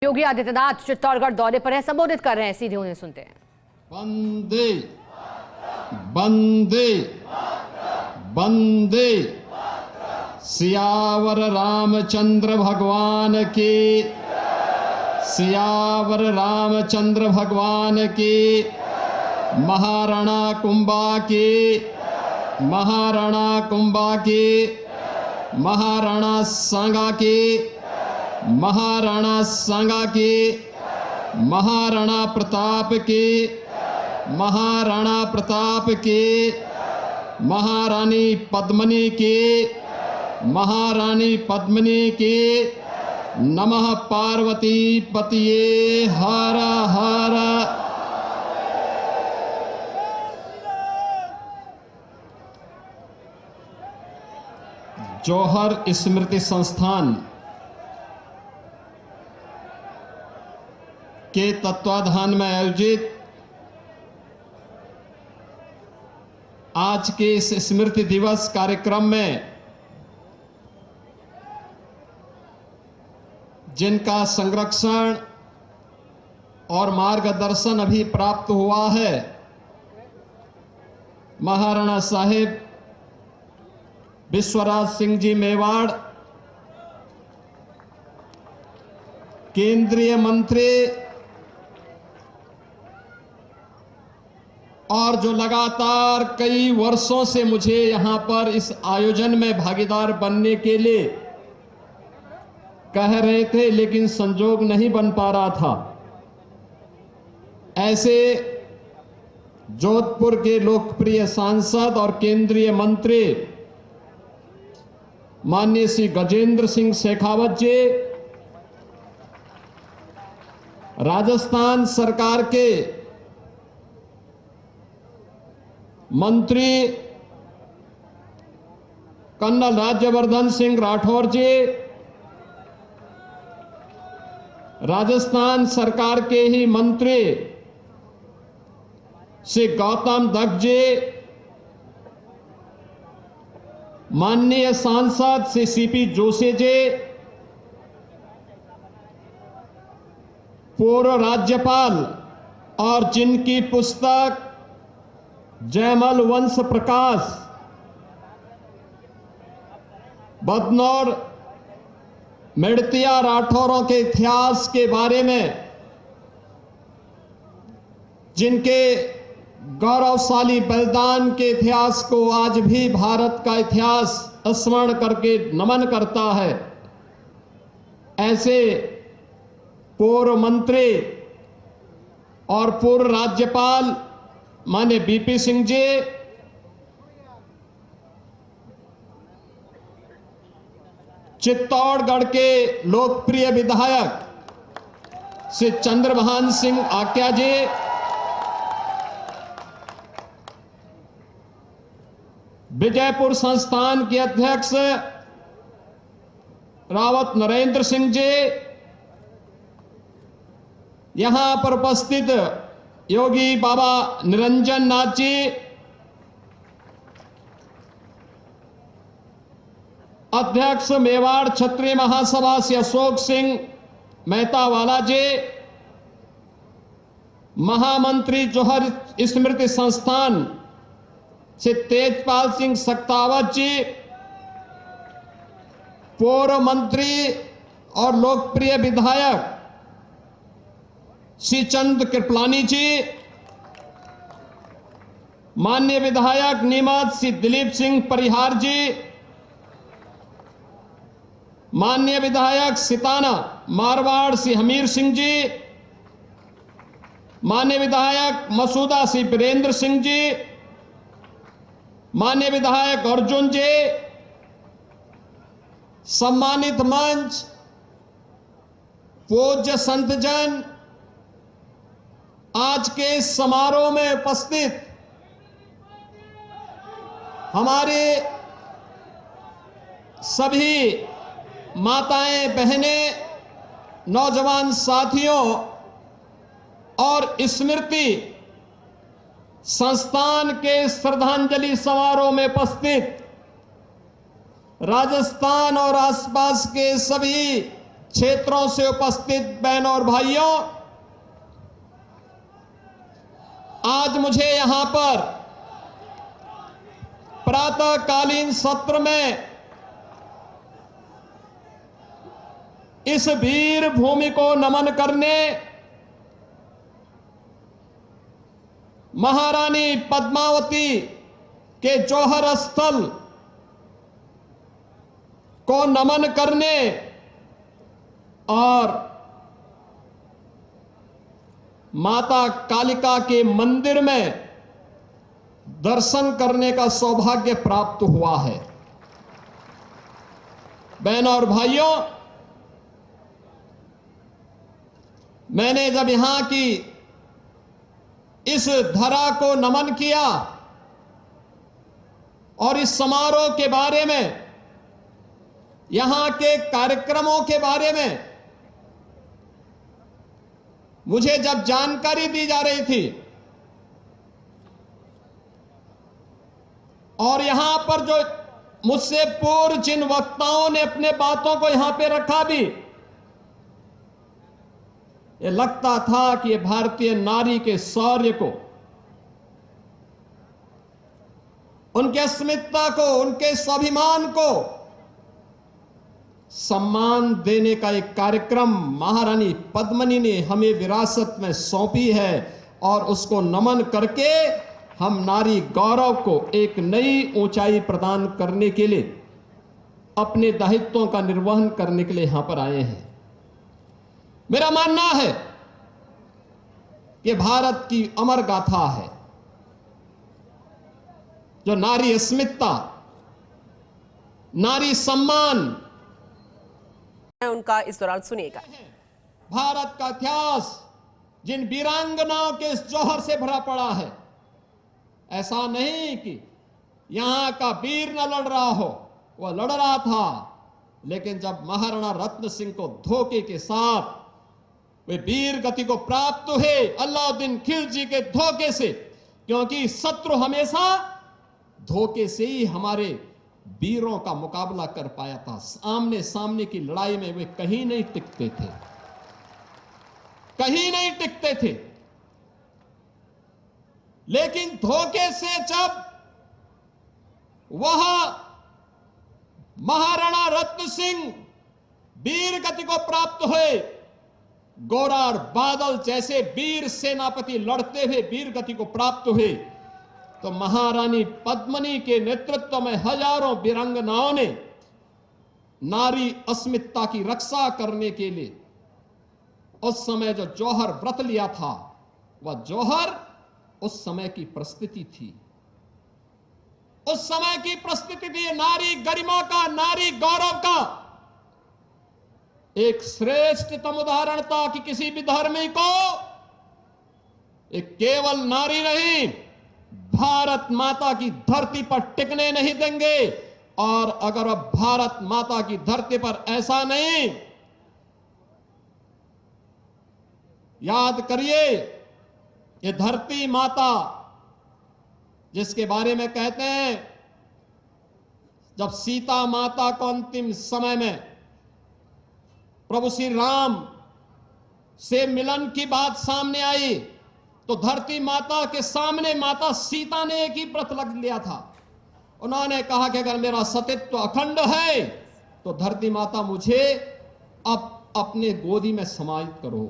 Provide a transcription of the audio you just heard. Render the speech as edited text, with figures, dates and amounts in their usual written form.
योगी आदित्यनाथ चित्तौड़गढ़ दौरे पर है, संबोधित कर रहे हैं, सीधे उन्हें सुनते हैं। वंदे वंदे वंदे सियावर रामचंद्र भगवान की, सियावर रामचंद्र भगवान की, महाराणा कुंभा की, महाराणा कुंभा की, महाराणा सांगा की, महाराणा सांगा की, महाराणा प्रताप की, महाराणा प्रताप की, महारानी पद्मिनी की, महारानी पद्मिनी की। नमः पार्वती पतिये हर हर। जौहर स्मृति संस्थान के तत्वाधान में आयोजित आज के इस स्मृति दिवस कार्यक्रम में जिनका संरक्षण और मार्गदर्शन अभी प्राप्त हुआ है, महाराणा साहिब विश्वराज सिंह जी मेवाड़, केंद्रीय मंत्री और जो लगातार कई वर्षों से मुझे यहां पर इस आयोजन में भागीदार बनने के लिए कह रहे थे, लेकिन संजोग नहीं बन पा रहा था। ऐसे जोधपुर के लोकप्रिय सांसद और केंद्रीय मंत्री माननीय श्री गजेंद्र सिंह शेखावत जी, राजस्थान सरकार के मंत्री कर्नल राज्यवर्धन सिंह राठौर जी, राजस्थान सरकार के ही मंत्री श्री गौतम दत्त जी, माननीय सांसद श्री सीपी जोशी जी, पूर्व राज्यपाल और जिनकी पुस्तक जयमल वंश प्रकाश बदनौर मेड़तिया राठौरों के इतिहास के बारे में, जिनके गौरवशाली बलिदान के इतिहास को आज भी भारत का इतिहास स्मरण करके नमन करता है, ऐसे पूर्व मंत्री और पूर्व राज्यपाल माननीय बीपी सिंह जी, चित्तौड़गढ़ के लोकप्रिय विधायक श्री चंद्रभान सिंह आक्या जी, विजयपुर संस्थान के अध्यक्ष रावत नरेंद्र सिंह जी, यहां पर उपस्थित योगी बाबा निरंजन नाथ जी, अध्यक्ष मेवाड़ क्षत्रिय महासभा श्री अशोक सिंह मेहतावाला जी, महामंत्री जौहर स्मृति संस्थान श्री तेजपाल सिंह सक्तावत जी, पूर्व मंत्री और लोकप्रिय विधायक श्री चंद कृपलानी जी, माननीय विधायक नीमच श्री दिलीप सिंह परिहार जी, माननीय विधायक सिताना मारवाड़ श्री हमीर सिंह जी, माननीय विधायक मसूदा श्री वीरेंद्र सिंह जी, माननीय विधायक अर्जुन जी, सम्मानित मंच, पूज्य संतजन, आज के इस समारोह में उपस्थित हमारे सभी माताएं, बहनें, नौजवान साथियों और स्मृति संस्थान के श्रद्धांजलि समारोह में उपस्थित राजस्थान और आसपास के सभी क्षेत्रों से उपस्थित बहनों और भाइयों, आज मुझे यहां पर प्रातःकालीन सत्र में इस वीर भूमि को नमन करने, महारानी पद्मावती के जौहर स्थल को नमन करने और माता कालिका के मंदिर में दर्शन करने का सौभाग्य प्राप्त हुआ है। बहनों और भाइयों, मैंने जब यहां की इस धरा को नमन किया और इस समारोह के बारे में, यहां के कार्यक्रमों के बारे में मुझे जब जानकारी दी जा रही थी और यहां पर जो मुझसे पूर्व जिन वक्ताओं ने अपने बातों को यहां पे रखा भी, ये लगता था कि ये भारतीय नारी के शौर्य को, उनके अस्मिता को, उनके स्वाभिमान को सम्मान देने का एक कार्यक्रम महारानी पद्मिनी ने हमें विरासत में सौंपी है और उसको नमन करके हम नारी गौरव को एक नई ऊंचाई प्रदान करने के लिए, अपने दायित्वों का निर्वहन करने के लिए यहां पर आए हैं। मेरा मानना है कि भारत की अमर गाथा है जो नारी अस्मिता, नारी सम्मान, उनका इस दौरान सुनिएगा। भारत का इतिहास जिन वीरांगनाओं के इस जौहर से भरा पड़ा है। ऐसा नहीं कि यहां का वीर न लड़ रहा हो, वह लड़ रहा था, लेकिन जब महाराणा रत्न सिंह को धोखे के साथ वे वीर गति को प्राप्त हुए, अलाउद्दीन खिलजी के धोखे से, क्योंकि शत्रु हमेशा धोखे से ही हमारे वीरों का मुकाबला कर पाया था। आमने सामने की लड़ाई में वे कहीं नहीं टिकते थे, कहीं नहीं टिकते थे। लेकिन धोखे से जब वह महाराणा रत्न सिंह वीर गति को प्राप्त हुए, गोरा और बादल जैसे वीर सेनापति लड़ते हुए वीर गति को प्राप्त हुए, तो महारानी पद्मिनी के नेतृत्व में हजारों वीरांगनाओं ने नारी अस्मिता की रक्षा करने के लिए उस समय जो जौहर व्रत लिया था, वह जौहर उस समय की परिस्थिति थी, उस समय की परिस्थिति थी। नारी गरिमा का, नारी गौरव का एक श्रेष्ठतम उदाहरण था कि किसी भी धर्मी को एक केवल नारी नहीं, भारत माता की धरती पर टिकने नहीं देंगे। और अगर अब भारत माता की धरती पर ऐसा नहीं, याद करिए, ये धरती माता जिसके बारे में कहते हैं, जब सीता माता को अंतिम समय में प्रभु श्री राम से मिलन की बात सामने आई, तो धरती माता के सामने माता सीता ने एक ही व्रत लग लिया था। उन्होंने कहा कि अगर मेरा सतीत्व अखंड है तो धरती माता मुझे अब अपने गोदी में समाहित करो।